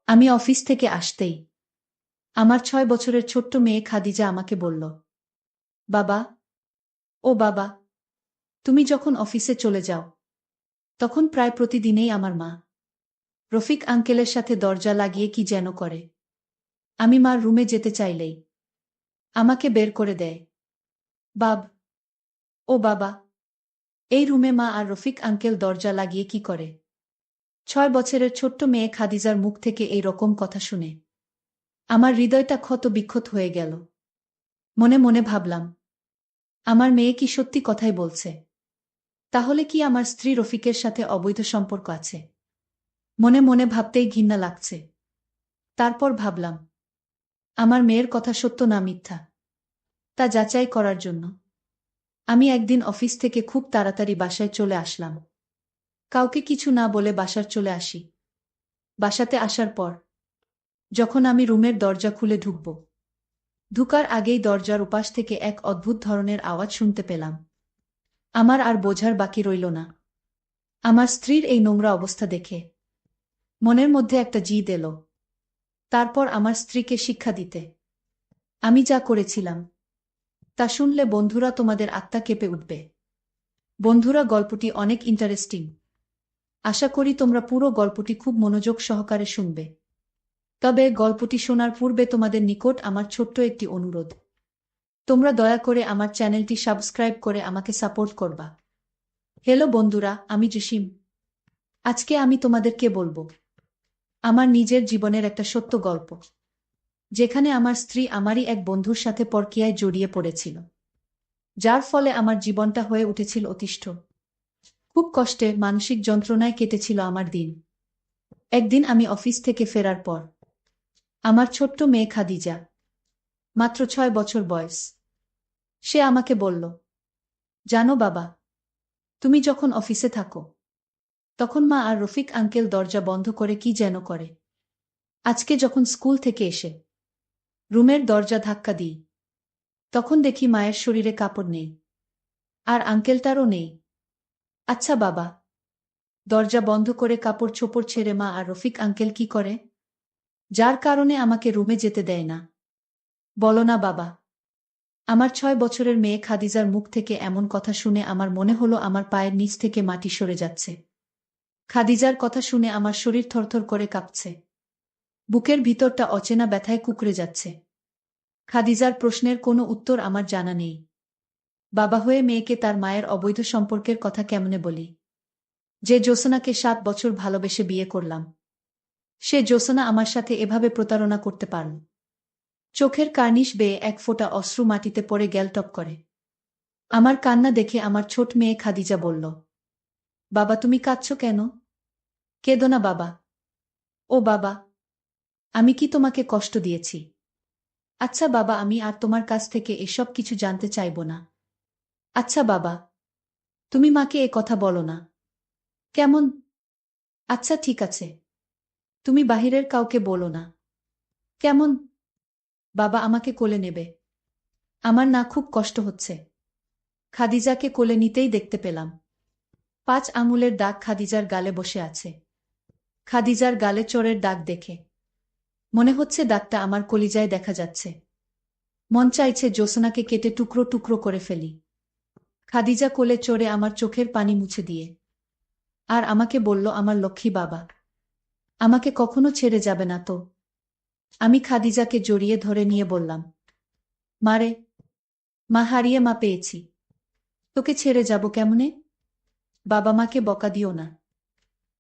আমি অফিস থেকে আসতেই আমার 6 বছরের ছোট্ট মেয়ে খাদিজা আমাকে বলল, বাবা, ও বাবা, তুমি যখন অফিসে চলে যাও তখন প্রায় প্রতিদিনেই আমার মা রফিক আঙ্কেলের সাথে দরজা লাগিয়ে কি যেন করে। আমি মার রুমে যেতে চাইলেই আমাকে বের করে দেয়। বাব, ও বাবা, এই রুমে মা আর রফিক আঙ্কেল দরজা লাগিয়ে কি করে? 6 বছরের ছোট্ট মেয়ে খাদিজার মুখ থেকে এই রকম কথা শুনে আমার হৃদয়টা ক্ষত বিক্ষত হয়ে গেল। মনে মনে ভাবলাম, আমার মেয়ে কি সত্যি কথাই বলছে? তাহলে কি আমার স্ত্রী রফিকের সাথে অবৈধ সম্পর্ক আছে? মনে মনে ভাবতেই ঘৃণা লাগছে। তারপর ভাবলাম, আমার মেয়ের কথা সত্য না মিথ্যা তা যাচাই করার জন্য আমি একদিন অফিস থেকে খুব তাড়াতাড়ি বাসায় চলে আসলাম। কাউকে কিছু না বলে বাসার চলে আসি। বাসাতে আসার পর যখন আমি রুমের দরজা খুলে ঢুকার আগেই দরজার উপাস থেকে এক অদ্ভুত ধরনের আওয়াজ শুনতে পেলাম। আমার আর বোঝার বাকি রইল না। আমার স্ত্রীর এই নোংরা অবস্থা দেখে মনের মধ্যে একটা জিদ এলো। তারপর আমার স্ত্রীকে শিক্ষা দিতে আমি যা করেছিলাম তা শুনলে বন্ধুরা তোমাদের আত্মা কেঁপে উঠবে। বন্ধুরা, গল্পটি অনেক ইন্টারেস্টিং। আশা করি তোমরা পুরো গল্পটি খুব মনোযোগ সহকারে শুনবে। তবে গল্পটি শোনার পূর্বে তোমাদের নিকট আমার ছোট্ট একটি অনুরোধ। তোমরা দয়া করে আমার চ্যানেলটি সাবস্ক্রাইব করে আমাকে সাপোর্ট করবা। হ্যালো বন্ধুরা, আমি জসিম। আজকে আমি তোমাদেরকে বলবো আমার নিজের জীবনের একটা সত্য গল্প, যেখানে আমার স্ত্রী আমারই এক বন্ধুর সাথে পরকীয়ায় জড়িয়ে পড়েছিল, যার ফলে আমার জীবনটা হয়ে উঠেছিল অতিষ্ঠ। খুব কষ্টে, মানসিক যন্ত্রণায় কেটেছিল আমার দিন। একদিন আমি অফিস থেকে ফেরার পর আমার ছোট্ট মেয়ে খাদিজা, মাত্র 6 বছর বয়স, সে আমাকে বলল, জানো বাবা, তুমি যখন অফিসে থাকো তখন মা আর রফিক আঙ্কেল দরজা বন্ধ করে কি যেন করে। আজকে যখন স্কুল থেকে এসে রুমের দরজা ধাক্কা দিই, তখন দেখি মায়ের শরীরে কাপড় নেই, আর আঙ্কেলটারও নেই। আচ্ছা বাবা, দরজা বন্ধ করে কাপড় চোপড় ছেড়ে মা আর রফিক আঙ্কেল কি করে, যার কারণে আমাকে রুমে যেতে দেয় না? বলো না বাবা। আমার 6 বছরের মেয়ে খাদিজার মুখ থেকে এমন কথা শুনে আমার মনে হলো আমার পায়ের নিচ থেকে মাটি সরে যাচ্ছে। খাদিজার কথা শুনে আমার শরীর থরথর করে কাঁপছে। বুকের ভিতরটা অচেনা ব্যথায় কুঁকড়ে যাচ্ছে। খাদিজার প্রশ্নের কোনো উত্তর আমার জানা নেই। বাবা হয়ে মেয়েকে তার মায়ের অবৈধ সম্পর্কের কথা কেমনে বলি? যে জ্যোৎস্নাকে 7 বছর ভালোবেসে বিয়ে করলাম, সে জ্যোৎস্না আমার সাথে এভাবে প্রতারণা করতে পারল? চোখের কার্নিশ বেয়ে এক ফোঁটা অশ্রু মাটিতে পড়ে গেল টপ করে। আমার কান্না দেখে আমার ছোট মেয়ে খাদিজা বলল, বাবা তুমি কাঁদছো কেন? কেঁদো না বাবা। ও বাবা, আমি কি তোমাকে কষ্ট দিয়েছি? আচ্ছা বাবা, আমি আর তোমার কাছ থেকে এসব কিছু জানতে চাইব না। আচ্ছা বাবা, তুমি মাকে এ কথা বলো না। কেমন? আচ্ছা ঠিক আছে, তুমি বাহিরের কাউকে বলো না। কেমন? বাবা আমাকে কোলে নেবে? আমার না খুব কষ্ট হচ্ছে। খাদিজাকে কোলে নিতেই দেখতে পেলাম 5 আঙুলের দাগ খাদিজার গালে বসে আছে। খাদিজার গালে চোরের দাগ দেখে মনে হচ্ছে দাগটা আমার কলিজায় দেখা যাচ্ছে। মন চাইছে জ্যোৎস্নাকে কেটে টুকরো টুকরো করে ফেলি। খাদিজা কোলে চড়ে আমার চোখের পানি মুছে দিয়ে আর আমাকে বলল, আমার লক্ষ্মী বাবা, আমাকে কখনো ছেড়ে যাবে না তো? আমি খাদিজাকে জড়িয়ে ধরে নিয়ে বললাম, মারে, মা হারিয়ে মা পেয়েছি, তোকে ছেড়ে যাব কেমনে? বাবা মাকে বকা দিও না,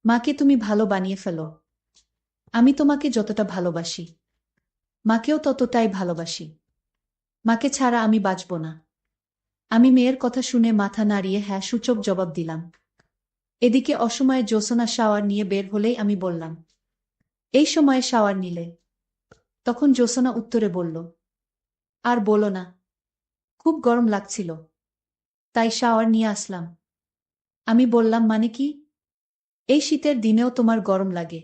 মাকে তুমি ভালো বানিয়ে ফেলো। আমি তোমাকে যতটা ভালোবাসি মাকেও ততটাই ভালোবাসি। মাকে ছাড়া আমি বাঁচব না। আমি মেয়ের কথা শুনে মাথা নাড়িয়ে হ্যাঁ সূচক জবাব দিলাম। এদিকে অসময়ে জ্যোৎস্না শাওয়ার নিয়ে বের হলেই আমি বললাম, এই সময়ে শাওয়ার নিলে? তখন জ্যোৎস্না উত্তরে বলল, আর বলো না, খুব গরম লাগছিল, তাই শাওয়ার নিয়ে আসলাম। আমি বললাম, মানে কি? এই শীতের দিনেও তোমার গরম লাগে?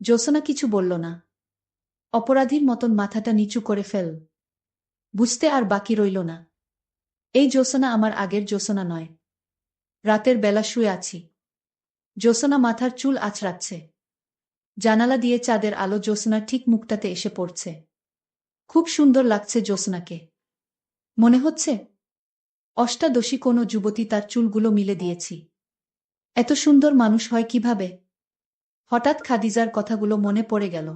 জ্যোৎস্না কিছু বলল না। অপরাধীর মতন মাথাটা নিচু করে ফেল। বুঝতে আর বাকি রইল না। এই জ্যোৎস্না আমার আগের জ্যোৎস্না নয়। রাতের বেলা শুয়ে আছি, জ্যোৎস্না মাথার চুল আঁচড়াচ্ছে। জানালা দিয়ে চাঁদের আলো জ্যোৎস্নার ঠিক মুখটাতে এসে পড়ছে। খুব সুন্দর লাগছে জ্যোৎস্নাকে। মনে হচ্ছে অষ্টাদশী কোনো যুবতী তার চুলগুলো মিলে দিয়েছি। এত সুন্দর মানুষ হয় কিভাবে? হঠাৎ খাদিজার কথাগুলো মনে পড়ে গেল।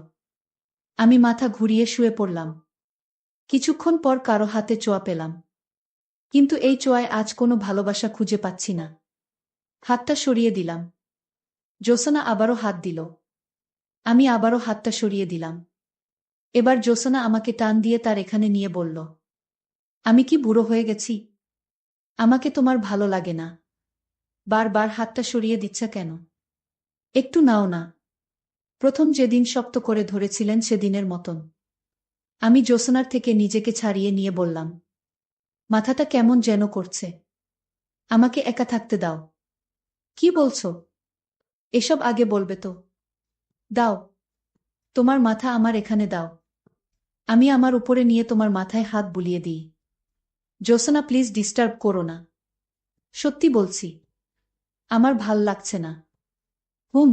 আমি মাথা ঘুরিয়ে শুয়ে পড়লাম। কিছুক্ষণ পর কারো হাতে ছোঁয়া পেলাম। কিন্তু এই ছোঁয়ায় আজ কোনো ভালোবাসা খুঁজে পাচ্ছি না। হাতটা সরিয়ে দিলাম। জ্যোৎস্না আবারও হাত দিল। আমি আবারও হাতটা সরিয়ে দিলাম। এবার জ্যোৎস্না আমাকে টান দিয়ে তার এখানে নিয়ে বলল, আমি কি বুড়ো হয়ে গেছি? আমাকে তোমার ভালো লাগে না? বারবার হাতটা সরিয়ে দিচ্ছা কেন? একটু নাও না। প্রথম যেদিন শক্ত করে ধরেছিলেন সেদিনের মতন। আমি জ্যোৎস্নার থেকে নিজেকে ছাড়িয়ে নিয়ে বললাম, মাথাটা কেমন যেন করছে। আমাকে একা থাকতে দাও। কি বলছো? এসব আগে বলবে তো। দাও, তোমার মাথা আমার এখানে দাও। আমি আমার উপরে নিয়ে তোমার মাথায় হাত বুলিয়ে দিই। জ্যোৎস্না প্লিজ ডিস্টার্ব করো না। সত্যি বলছি, আমার ভাল লাগছে না। হুম,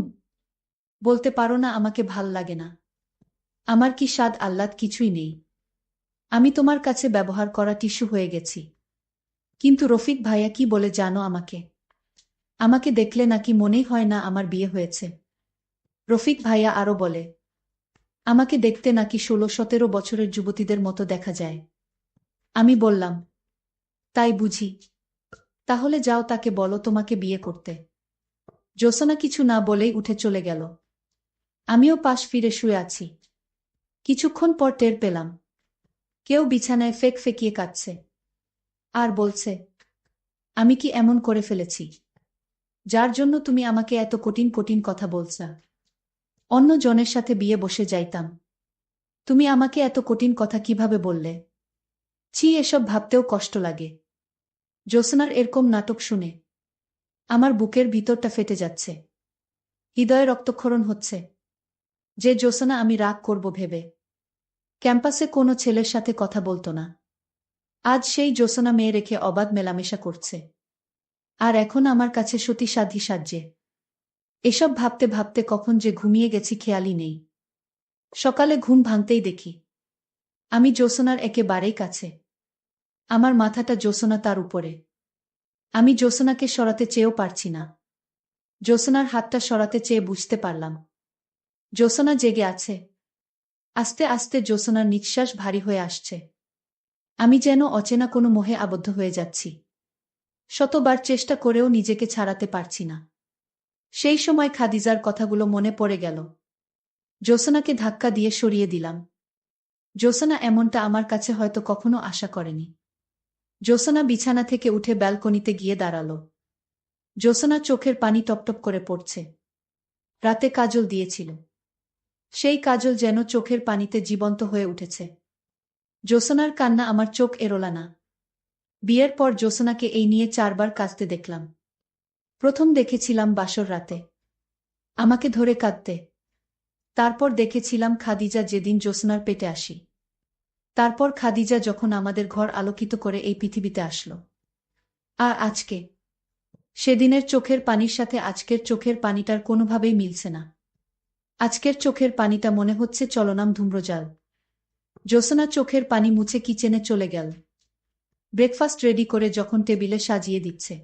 বলতে পারো না আমাকে ভাল লাগে না? আমার কি স্বাদ আহ্লাদ কিছুই নেই। আমি তোমার কাছে ব্যবহার করা টিস্যু হয়ে গেছি। কিন্তু রফিক ভাইয়া কি বলে জানো আমাকে? আমাকে দেখলে নাকি মনেই হয় না আমার বিয়ে হয়েছে। রফিক ভাইয়া আরো বলে, আমাকে দেখতে নাকি ১৬-১৭ বছরের যুবতীদের মতো দেখা যায়। আমি বললাম, তাই বুঝি? তাহলে যাও তাকে বলো তোমাকে বিয়ে করতে। জ্যোৎস্না কিছু না বলেই উঠে চলে গেল। আমিও পাশ ফিরে শুয়ে আছি। কিছুক্ষণ পর টের পেলাম কেউ বিছানায় ফেক ফেকিয়ে কাঁদছে। আর বলছে, আমি কি এমন করে ফেলেছি যার জন্য তুমি আমাকে এত কঠিন কঠিন কথা বলছা? অন্য জনের সাথে বিয়ে বসে যাইতাম, তুমি আমাকে এত কঠিন কথা কিভাবে বললে? ছি, এসব ভাবতেও কষ্ট লাগে। জ্যোৎস্নার এরকম নাটক শুনে আমার বুকের ভিতরটা ফেটে যাচ্ছে। হৃদয়ে রক্তক্ষরণ হচ্ছে। যে জ্যোৎস্না আমি রাগ করব ভেবে ক্যাম্পাসে কোনো ছেলের সাথে কথা বলতো না, আজ সেই জ্যোৎস্না মেয়ে রেখে অবাধ মেলামেশা করছে। আর এখন আমার কাছে সতী সাধ্বী সাজছে। এসব ভাবতে ভাবতে কখন যে ঘুমিয়ে গেছি খেয়ালই নেই। সকালে ঘুম ভাঙতেই দেখি আমি জ্যোৎস্নার একেবারেই কাছে। আমার মাথাটা জ্যোৎস্না তার উপরে। আমি জ্যোৎস্নাকে সরাতে চেয়েও পারছি না। জ্যোৎস্নার হাতটা সরাতে চেয়ে বুঝতে পারলাম জ্যোৎস্না জেগে আছে। আস্তে আস্তে জ্যোৎস্নার নিঃশ্বাস ভারী হয়ে আসছে। আমি যেন অচেনা কোনো মোহে আবদ্ধ হয়ে যাচ্ছি। শতবার চেষ্টা করেও নিজেকে ছাড়াতে পারছি না। সেই সময় খাদিজার কথাগুলো মনে পড়ে গেল। জ্যোৎস্নাকে ধাক্কা দিয়ে সরিয়ে দিলাম। জ্যোৎস্না এমনটা আমার কাছে হয়তো কখনো আশা করেনি। জ্যোৎস্না বিছানা থেকে উঠে ব্যালকনিতে গিয়ে দাঁড়াল। জ্যোৎস্না চোখের পানি টপটপ করে পড়ছে। রাতে কাজল দিয়েছিল, সেই কাজল যেন চোখের পানিতে জীবন্ত হয়ে উঠেছে। জ্যোৎস্নার কান্না আমার চোখ এড়োলা না। বিয়ের পর জ্যোৎস্নাকে এই নিয়ে ৪ বার কাঁদতে দেখলাম। প্রথম দেখেছিলাম বাসর রাতে আমাকে ধরে কাঁদতে। তারপর দেখেছিলাম খাদিজা যেদিন জ্যোৎস্নার পেটে আসি। তারপর খাদিজা যখন আমাদের ঘর আলোকিত করে এই পৃথিবীতে আসলো। আর আজকে সেদিনের চোখের পানির সাথে আজকের চোখের পানিটার কোনোভাবেই মিলছে না। আজকের চোখের পানিটা মনে হচ্ছে চলনাম ধূম্রজাল। জ্যোৎস্না চোখের পানি মুছে কিচেনে চলে গেল। ব্রেকফাস্ট রেডি করে যখন টেবিলে সাজিয়ে দিচ্ছে,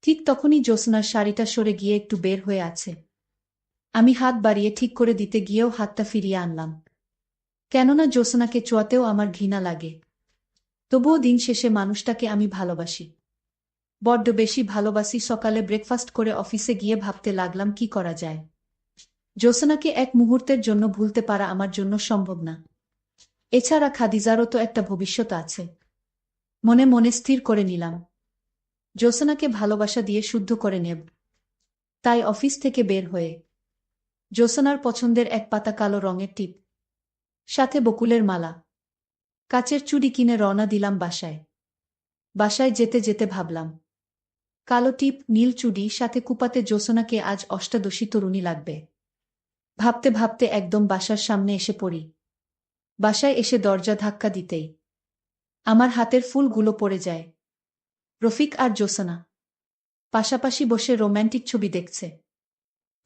ঠিক তখনই জ্যোৎস্নার শাড়িটা সরে গিয়ে একটু বের হয়ে আছে। আমি হাত বাড়িয়ে ঠিক করে দিতে গিয়েও হাতটা ফিরিয়ে আনলাম। কেননা জ্যোৎস্নাকে ছোঁয়াতেও আমার ঘৃণা লাগে। তবুও দিন শেষে মানুষটাকে আমি ভালোবাসি, বড্ড বেশি ভালোবাসি। সকালে ব্রেকফাস্ট করে অফিসে গিয়ে ভাবতে লাগলাম কি করা যায়। জ্যোৎস্নাকে এক মুহূর্তের জন্য ভুলতে পারা আমার জন্য সম্ভব না। এছাড়া খাদিজারও তো একটা ভবিষ্যৎ আছে। মনে মনে স্থির করে নিলাম জ্যোৎস্নাকে ভালোবাসা দিয়ে শুদ্ধ করে নেব। তাই অফিস থেকে বের হয়ে জ্যোৎস্নার পছন্দের এক পাতা কালো রঙের টিপ, সাথে বকুলের মালা, কাচের চুড়ি কিনে রওনা দিলাম বাসায়। বাসায় যেতে যেতে ভাবলাম, কালো টিপ, নীল চুড়ি, সাথে কুপাতে জ্যোৎস্নাকে আজ অষ্টাদশী তরুণী লাগবে। ভাবতে ভাবতে একদম বাসার সামনে এসে পড়ি। বাসায় এসে দরজা ধাক্কা দিতেই আমার হাতের ফুলগুলো পড়ে যায়। রফিক আর জ্যোৎস্না পাশাপাশি বসে রোম্যান্টিক ছবি দেখছে।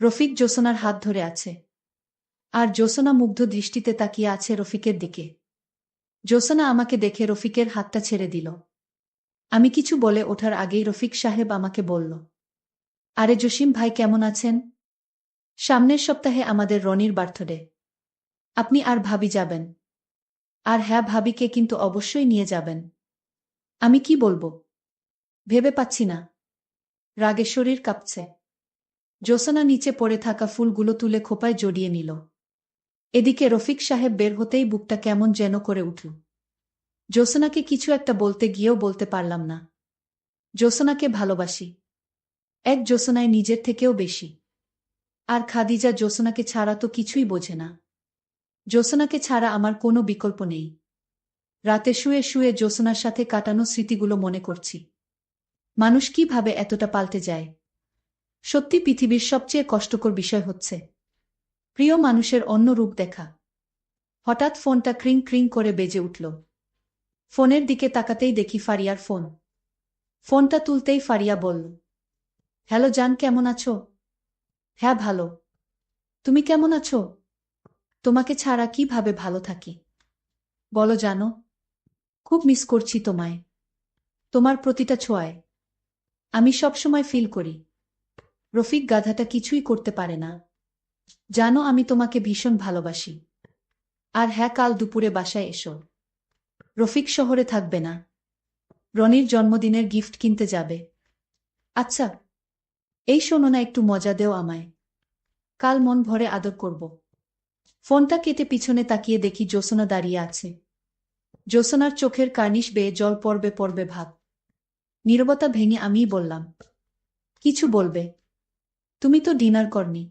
রফিক জ্যোৎস্নার হাত ধরে আছে। আর জ্যোৎস্না মুগ্ধ দৃষ্টিতে তাকিয়ে আছে রফিকের দিকে। জ্যোৎস্না আমাকে দেখে রফিকের হাতটা ছেড়ে দিল। আমি কিছু বলে ওঠার আগেই রফিক সাহেব আমাকে বলল, আরে জসিম ভাই কেমন আছেন? সামনের সপ্তাহে আমাদের রনির বার্থডে। আপনি আর ভাবি যাবেন? আর হ্যাঁ, ভাবিকে কিন্তু অবশ্যই নিয়ে যাবেন। আমি কি বলবো ভেবে পাচ্ছি না। রাগে শরীর কাঁপছে। জ্যোৎস্না নিচে পড়ে থাকা ফুলগুলো তুলে খোঁপায় জড়িয়ে নিল। এদিকে রফিক সাহেব বের হতেই বুকটা কেমন যেন করে উঠল। জ্যোৎস্নাকে কিছু একটা বলতে গিয়েও বলতে পারলাম না। জ্যোৎস্নাকে ভালোবাসি, এক জ্যোৎস্নায় নিজের থেকেও বেশি। আর খাদিজা জ্যোৎস্নাকে ছাড়া তো কিছুই বোঝে না। জ্যোৎস্নাকে ছাড়া আমার কোনো বিকল্প নেই। রাতে শুয়ে শুয়ে জ্যোৎস্নার সাথে কাটানো স্মৃতিগুলো মনে করছি। মানুষ কিভাবে এতটা পাল্টে যায়। সত্যি পৃথিবীর সবচেয়ে কষ্টকর বিষয় হচ্ছে প্রিয় মানুষের অন্য রূপ দেখা। হঠাৎ ফোনটা ক্রিং ক্রিং করে বেজে উঠল। ফোনের দিকে তাকাতেই দেখি ফারিয়ার ফোন। ফোনটা তুলতেই ফারিয়া বলল, হ্যালো জান, কেমন আছো? হ্যাঁ ভালো। তুমি কেমন আছো? তোমাকে ছাড়া কিভাবে ভালো থাকি বলো জানো। খুব মিস করছি তোমায়। তোমার প্রতিটা ছোঁয়ায় আমি সবসময় ফিল করি। রফিক গাধাটা কিছুই করতে পারে না। জানো আমি তোমাকে ভীষণ ভালোবাসি। আর হ্যাঁ, কাল দুপুরে বাসায় এসো। রফিক শহরে থাকবে না, রনির জন্মদিনের গিফট কিনতে যাবে। আচ্ছা, এই শোনো না, একটু মজা দেও আমায়। কাল মন ভরে আদর করব। ফোনটা কেটে পিছনে তাকিয়ে দেখি জ্যোৎস্না দাঁড়িয়ে আছে। জ্যোৎস্নার চোখের কার্নিশ বেয়ে জল পড়বে পড়বে ভাব। নীরবতা ভেঙে আমিই বললাম, কিছু বলবে? তুমি তো ডিনার করনি।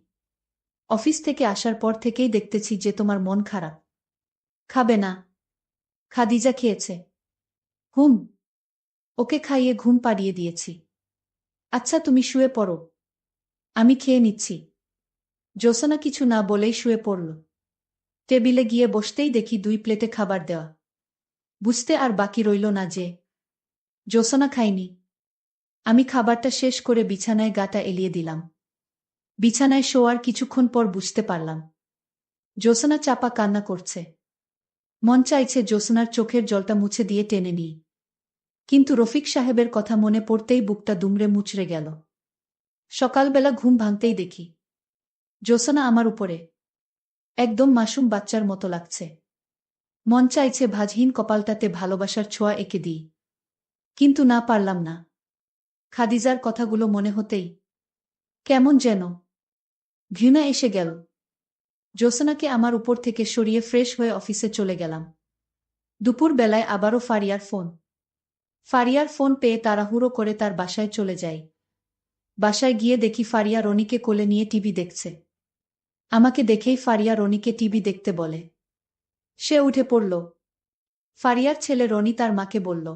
অফিস থেকে আসার পর থেকেই দেখতেছি যে তোমার মন খারাপ। খাবে না? খাদিজা খেয়েছে। হুম, ওকে খাইয়ে ঘুম পাড়িয়ে দিয়েছি। আচ্ছা তুমি শুয়ে পড়ো, আমি খেয়ে নিচ্ছি। জ্যোৎস্না কিছু না বলেই শুয়ে পড়ল। টেবিলে গিয়ে বসতেই দেখি 2 প্লেটে খাবার দেওয়া। বুঝতে আর বাকি রইল না যে জ্যোৎস্না খায়নি। আমি খাবারটা শেষ করে বিছানায় গাটা এলিয়ে দিলাম। বিছানায় শোয়ার কিছুক্ষণ পর বুঝতে পারলাম জ্যোৎস্না চাপা কান্না করছে। মন চাইছে জ্যোৎস্নার চোখের জলটা মুছে দিয়ে টেনে নিই। কিন্তু রফিক সাহেবের কথা মনে পড়তেই বুকটা দুমড়ে মুচড়ে গেল। সকালবেলা ঘুম ভাঙতেই দেখি জ্যোৎস্না আমার উপরে, একদম মাসুম বাচ্চার মতো লাগছে। মন চাইছে ভাঁজহীন কপালটাতে ভালোবাসার ছোঁয়া এঁকে দিই, কিন্তু না পারলাম না। খাদিজার কথাগুলো মনে হতেই কেমন যেন ঘৃণা এসে গেল। জ্যোৎস্নাকে আমার উপর থেকে সরিয়ে ফ্রেশ হয়ে অফিসে চলে গেলাম। দুপুর বেলায় আবারও ফারিয়ার ফোন। ফারিয়ার ফোন পেয়ে তাড়াহুড়ো করে তার বাসায় চলে যাই। বাসায় গিয়ে দেখি ফারিয়া রনিকে কোলে নিয়ে টিভি দেখছে। আমাকে দেখেই ফারিয়া রনিকে টিভি দেখতে বলে। সে উঠে পড়ল। ফারিয়ার ছেলে রনি তার মাকে বলল,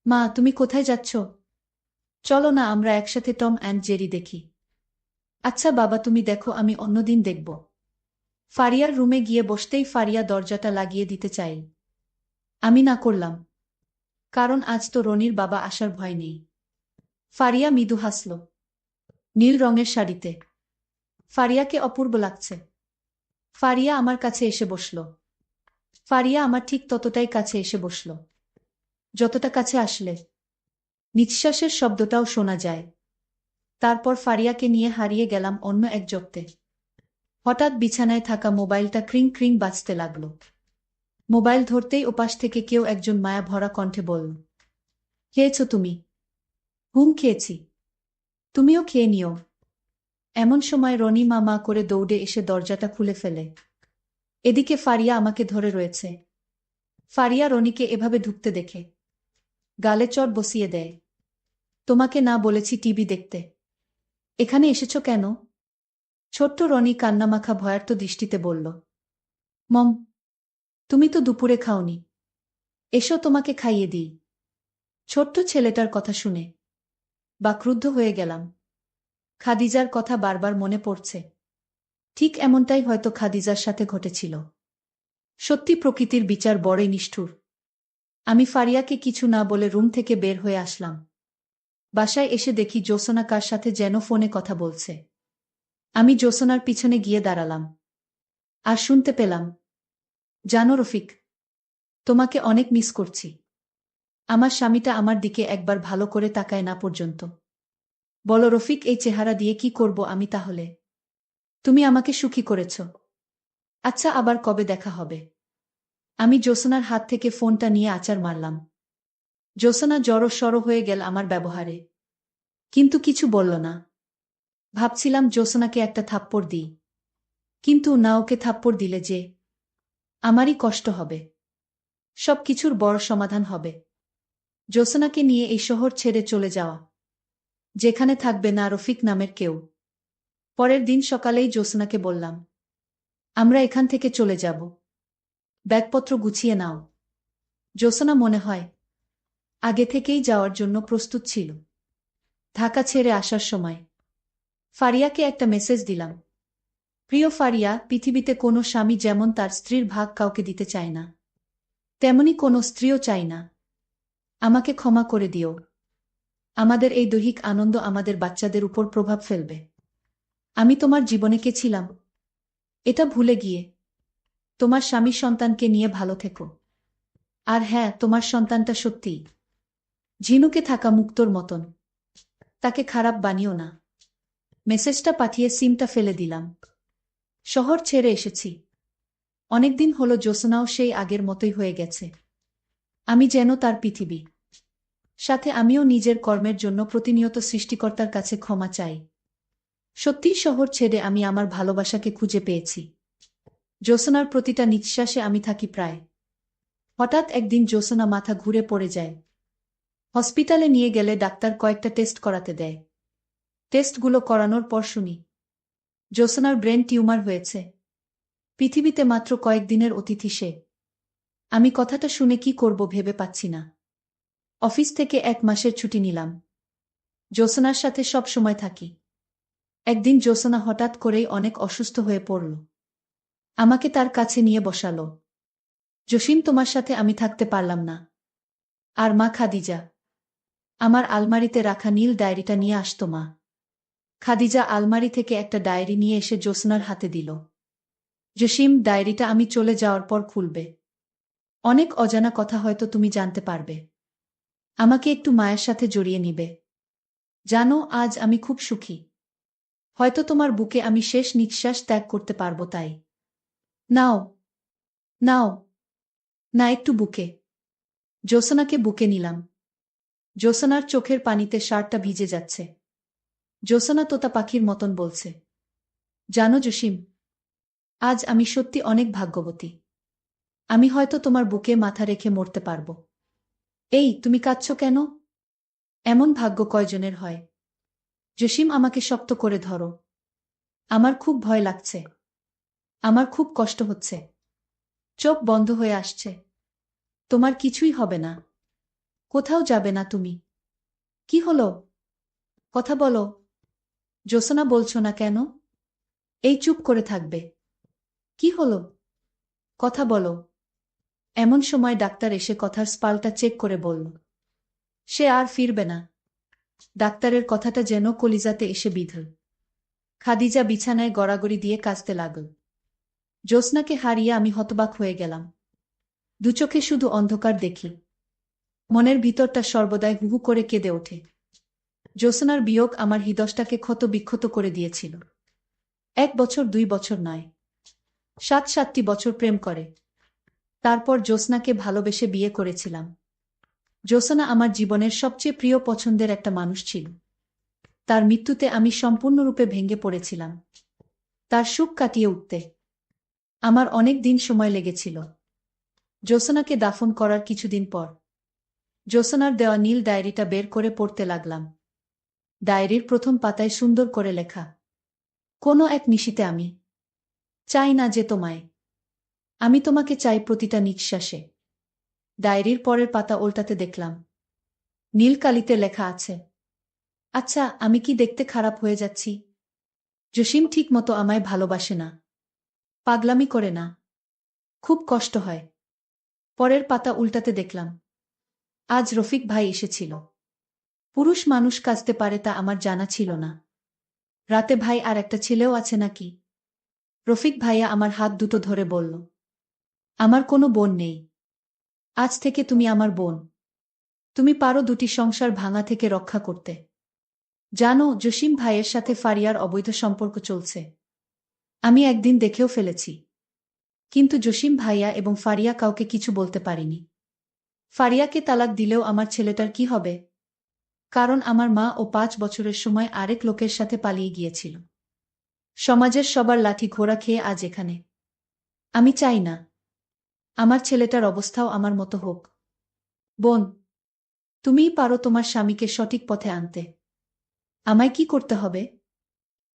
মা তুমি কোথায় যাচ্ছ? চলো না আমরা একসাথে টম অ্যান্ড জেরি দেখি। আচ্ছা বাবা, তুমি দেখো, আমি অন্যদিন দেখব। ফারিয়ার রুমে গিয়ে বসতেই ফারিয়া দরজাটা লাগিয়ে দিতে চাই। আমি না করলাম, কারণ আজ তো রনির বাবা আসার ভয় নেই। ফারিয়া মৃদু হাসল। নীল রঙের শাড়িতে ফারিয়াকে অপূর্ব লাগছে। ফারিয়া আমার কাছে এসে বসল। ফারিয়া আমার ঠিক ততটাই কাছে এসে বসল, যতটা কাছে আসলে নিঃশ্বাসের শব্দটাও শোনা যায়। তারপর ফারিয়াকে নিয়ে হারিয়ে গেলাম অন্য এক জগতে। হঠাৎ বিছানায় থাকা মোবাইলটা ক্রিং ক্রিং বাজতে লাগল। মোবাইল ধরতেই ওপাশ থেকে কেউ একজন মায়া ভরা কণ্ঠে বলল, খেয়েছ তুমি? হুম খেয়েছি, তুমিও খেয়ে নিও। এমন সময় রনি মা মা করে দৌড়ে এসে দরজাটা খুলে ফেলে। এদিকে ফারিয়া আমাকে ধরে রয়েছে। ফারিয়া রনিকে এভাবে ঢুকতে দেখে গালে চড় বসিয়ে দেয়। তোমাকে না বলেছি টিভি দেখতে? এখানে এসেছ কেন? ছোট্ট রনি কান্নামাখা ভয়ার্ত দৃষ্টিতে বলল, মম, তুমি তো দুপুরে খাওনি, এসো তোমাকে খাইয়ে দিই। ছোট্ট ছেলেটার কথা শুনে বাকরুদ্ধ হয়ে গেলাম। খাদিজার কথা বারবার মনে পড়ছে। ঠিক এমনটাই হয়তো খাদিজার সাথে ঘটেছিল। সত্যি প্রকৃতির বিচার বড়ই নিষ্ঠুর। আমি ফারিয়াকে কিছু না বলে রুম থেকে বের হয়ে আসলাম। বাসায় এসে দেখি জ্যোৎস্না কার সাথে যেন ফোনে কথা বলছে। আমি জ্যোৎস্নার পিছনে গিয়ে দাঁড়ালাম। আর শুনতে পেলাম, জানো রফিক, তোমাকে অনেক মিস করছি। আমার স্বামীটা আমার দিকে একবার ভালো করে তাকায় না পর্যন্ত। বলো রফিক, এই চেহারা দিয়ে কি করব আমি তাহলে? তুমি আমাকে সুখী করেছ। আচ্ছা, আবার কবে দেখা হবে? আমি জ্যোৎস্নার হাত থেকে ফোনটা নিয়ে আছাড় মারলাম। জ্যোৎস্না জড়সড় হয়ে গেল আমার ব্যবহারে, কিন্তু কিছু বলল না। ভাবছিলাম জ্যোৎস্নাকে একটা থাপ্পড় দিই, কিন্তু না, ওকে থাপ্পড় দিলে যে আমারই কষ্ট হবে। সব কিছুর বড় সমাধান হবে জ্যোৎস্নাকে নিয়ে এই শহর ছেড়ে চলে যাওয়া, যেখানে থাকবে না রফিক নামের কেউ। পরের দিন সকালেই জ্যোৎস্নাকে বললাম, আমরা এখান থেকে চলে যাব, ব্যাগপত্র গুছিয়ে নাও। জ্যোৎস্না মনে হয় আগে থেকেই যাওয়ার জন্য প্রস্তুত ছিল। ঢাকা ছেড়ে আসার সময় ফারিয়াকে একটা মেসেজ দিলাম, প্রিয় ফারিয়া, পৃথিবীতে কোনো স্বামী যেমন তার স্ত্রীর ভাগ কাউকে দিতে চায় না, তেমনি কোনো স্ত্রীও চায় না। আমাকে ক্ষমা করে দিও। আমাদের এই দৈহিক আনন্দ আমাদের বাচ্চাদের উপর প্রভাব ফেলবে। আমি তোমার জীবনে কে ছিলাম এটা ভুলে গিয়ে তোমার স্বামী সন্তানকে নিয়ে ভালো থেকো। আর হ্যাঁ, তোমার সন্তানটা সত্যিই ঝিনুকে থাকা মুক্তোর মতন, তাকে খারাপ বানিও না। মেসেজটা পাঠিয়ে সিমটা ফেলে দিলাম। শহর ছেড়ে এসেছি অনেকদিন হলো। জ্যোৎস্নাও সেই আগের মতোই হয়ে গেছে। আমি যেন তার পৃথিবী। সাথে আমিও নিজের কর্মের জন্য প্রতিনিয়ত সৃষ্টিকর্তার কাছে ক্ষমা চাই। সত্যিই শহর ছেড়ে আমি আমার ভালোবাসাকে খুঁজে পেয়েছি। জ্যোৎস্নার প্রতিটা নিঃশ্বাসে আমি থাকি প্রায়। হঠাৎ একদিন জ্যোৎস্না মাথা ঘুরে পড়ে যায়। হসপিটালে নিয়ে গেলে ডাক্তার কয়েকটা টেস্ট করাতে দেয়। টেস্টগুলো করানোর পর শুনি জ্যোৎস্নার ব্রেন টিউমার হয়েছে। পৃথিবীতে মাত্র কয়েকদিনের অতিথি সে। আমি কথাটা শুনে কি করব ভেবে পাচ্ছি না। অফিস থেকে 1 মাসের ছুটি নিলাম। জ্যোৎস্নার সাথে সব সময় থাকি। একদিন জ্যোৎস্না হঠাৎ করেই অনেক অসুস্থ হয়ে পড়ল। আমাকে তার কাছে নিয়ে বসালো। জসিম, তোমার সাথে আমি থাকতে পারলাম না। আর মা খাদিজা? আমার আলমারিতে রাখা নীল ডায়েরিটা নিয়ে আসতো মা। খাদিজা আলমারি থেকে একটা ডায়েরি নিয়ে এসে জ্যোৎস্নার হাতে দিল। জসিম, ডায়েরিটা আমি চলে যাওয়ার পর খুলবে। অনেক অজানা কথা হয়তো তুমি জানতে পারবে। আমাকে একটু মায়ের সাথে জড়িয়ে নিবে। জানো, আজ আমি খুব সুখী। হয়তো তোমার বুকে আমি শেষ নিঃশ্বাস ত্যাগ করতে পারবো তাই। নাও, নাও, না, একটু বুকে। জ্যোৎস্নাকে বুকে নিলাম। জ্যোৎস্নার চোখের পানিতে শার্টটা ভিজে যাচ্ছে। জ্যোৎস্না তোতা পাখির মতন বলছে, জানো জসিম, আজ আমি সত্যি অনেক ভাগ্যবতী। আমি হয়তো তোমার বুকে মাথা রেখে মরতে পারবো। এই, তুমি কাঁদছো কেন? এমন ভাগ্য কয়জনের হয়? জসিম, আমাকে শক্ত করে ধরো। আমার খুব ভয় লাগছে। আমার খুব কষ্ট হচ্ছে। চোখ বন্ধ হয়ে আসছে। তোমার কিছুই হবে না। কোথাও যাবে না তুমি। কি হলো? কথা বলো। জ্যোৎস্না, বলছো না কেন? এই, চুপ করে থাকবে? কি হলো? কথা বলো। এমন সময় ডাক্তার এসে কথার স্পালটা চেক করে বলল, সে আর ফিরবে না। ডাক্তারের কথাটা যেন কলিজাতে এসে বিঁধল। খাদিজা বিছানায় গড়াগড়ি দিয়ে কাঁদতে লাগল। জ্যোৎস্নাকে হারিয়ে আমি হতবাক হয়ে গেলাম। দুচোখে শুধু অন্ধকার দেখি। মনের ভিতরটা সর্বদাই হুহু করে কেঁদে ওঠে। জ্যোৎস্নার বিয়োগ আমার হৃদয়টাকে ক্ষত বিক্ষত করে দিয়েছিল। 1 বছর 2 বছর নয়, 7টি বছর প্রেম করে তারপর জ্যোৎস্নাকে ভালোবেসে বিয়ে করেছিলাম। জ্যোৎস্না আমার জীবনের সবচেয়ে প্রিয় পছন্দের একটা মানুষ ছিল। তার মৃত্যুতে আমি সম্পূর্ণরূপে ভেঙে পড়েছিলাম। তার সুখ কাটিয়ে উঠতে আমার অনেক দিন সময় লেগেছিল। জ্যোৎস্নাকে দাফন করার কিছুদিন পর জ্যোৎস্নার দেওয়া নীল ডায়েরিটা বের করে পড়তে লাগলাম। ডায়েরির প্রথম পাতায় সুন্দর করে লেখা, কোনো এক নিশীতে আমি চাই না যে তোমায়, আমি তোমাকে চাই প্রতিটা নিঃশ্বাসে। ডায়েরির পরের পাতা উল্টাতে দেখলাম নীল কালিতে লেখা আছে, আচ্ছা, আমি কি দেখতে খারাপ হয়ে যাচ্ছি? জসিম ঠিক মতো আমায় ভালোবাসে না, পাগলামি করে না, খুব কষ্ট হয়। পরের পাতা উল্টাতে দেখলাম আজ রফিক ভাই এসেছিল। পুরুষ মানুষ কাঁদতে পারে তা আমার জানা ছিল না। রাতে ভাই আর একটা ছেলেও আছে নাকি? রফিক ভাইয়া আমার হাত দুটো ধরে বলল, আমার কোনো বোন নেই। আজ থেকে তুমি আমার বোন। তুমি পারো দুটি সংসার ভাঙা থেকে রক্ষা করতে। জানো, জসিম ভাইয়ের সাথে ফারিয়ার অবৈধ সম্পর্ক চলছে। আমি একদিন দেখেও ফেলেছি। কিন্তু জসিম ভাইয়া এবং ফারিয়া কাউকে কিছু বলতে পারিনি। ফারিয়াকে তালাক দিলেও আমার ছেলেটার কি হবে? কারণ আমার মা ও 5 বছরের সময় আরেক লোকের সাথে পালিয়ে গিয়েছিল। সমাজের সবার লাঠি ঘোড়া খেয়ে আজ এখানে। আমি চাই না আমার ছেলেটার অবস্থাও আমার মতো হোক। বোন, তুমিই পারো তোমার স্বামীকে সঠিক পথে আনতে। আমায় কি করতে হবে?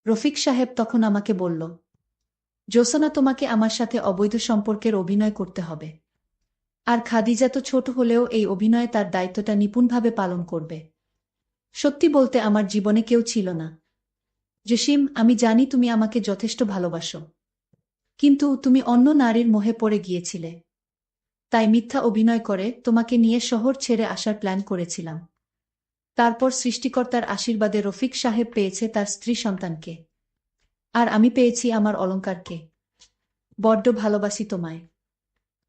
রফিক সাহেব তখন আমাকে বলল, জোসনা, তোমাকে আমার সাথে অবৈধ সম্পর্কের অভিনয় করতে হবে। আর খাদিজা তো ছোট হলেও এই অভিনয়ে তার দায়িত্বটা নিপুণভাবে পালন করবে। সত্যি বলতে আমার জীবনে কেউ ছিল না। জসিম, আমি জানি তুমি আমাকে যথেষ্ট ভালোবাসো। কিন্তু তুমি অন্য নারীর মোহে পড়ে গিয়েছিলে। তাই মিথ্যা অভিনয় করে তোমাকে নিয়ে শহর ছেড়ে আসার প্ল্যান করেছিলাম। তারপর সৃষ্টিকর্তার আশীর্বাদে রফিক সাহেব পেয়েছে তার স্ত্রী সন্তানকে। আর আমি পেয়েছি আমার অলংকারকে। বড্ড ভালোবাসি তোমায়।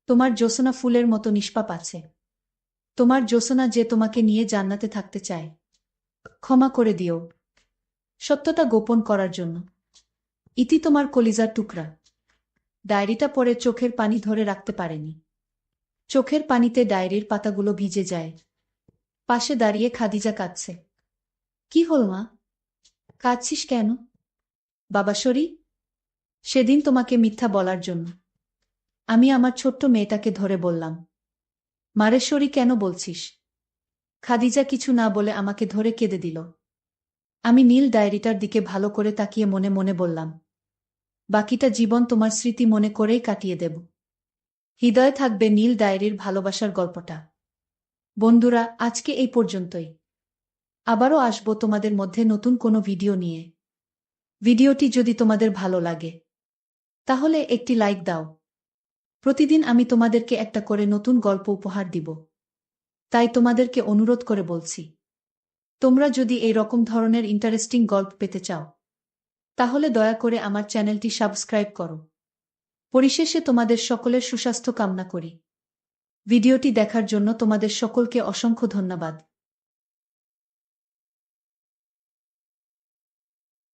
তোমার জোসনা ফুলের মতো নিষ্পাপ আছে। তোমার জোসনা যে তোমাকে নিয়ে জান্নাতে থাকতে চায়। ক্ষমা করে দিও সত্যটা গোপন করার জন্য। ইতি, তোমার কলিজার টুকরা। ডায়েরিটা পড়ে চোখের পানি ধরে রাখতে পারেনি। চোখের পানিতে ডায়েরির পাতাগুলো ভিজে যায়। পাশে দাঁড়িয়ে খাদিজা কাঁদছে। কি হল মা? কাঁদছিস কেন? বাবা সরি, সেদিন তোমাকে মিথ্যা বলার জন্য আমি আমার ছোট্ট মেয়েটাকে ধরে বললাম। মারে সরি কেন বলছিস? খাদিজা কিছু না বলে আমাকে ধরে কেঁদে দিল। আমি নীল ডায়েরিটার দিকে ভালো করে তাকিয়ে মনে মনে বললাম, বাকিটা জীবন তোমার স্মৃতি মনে করেই কাটিয়ে দেব। হৃদয়ে থাকবে নীল ডায়েরির ভালোবাসার গল্পটা। বন্ধুরা, আজকে এই পর্যন্তই। আবারও আসবো তোমাদের মধ্যে নতুন কোনো ভিডিও নিয়ে। ভিডিওটি যদি তোমাদের ভালো লাগে তাহলে একটি লাইক দাও। প্রতিদিন আমি তোমাদেরকে একটা করে নতুন গল্প উপহার দিব। তাই তোমাদেরকে অনুরোধ করে বলছি, তোমরা যদি এই রকম ধরনের ইন্টারেস্টিং গল্প পেতে চাও তাহলে দয়া করে আমার চ্যানেলটি সাবস্ক্রাইব করো। পরিশেষে তোমাদের সকলের সুস্বাস্থ্য কামনা করি। ভিডিওটি দেখার জন্য তোমাদের সকলকে অসংখ্য ধন্যবাদ।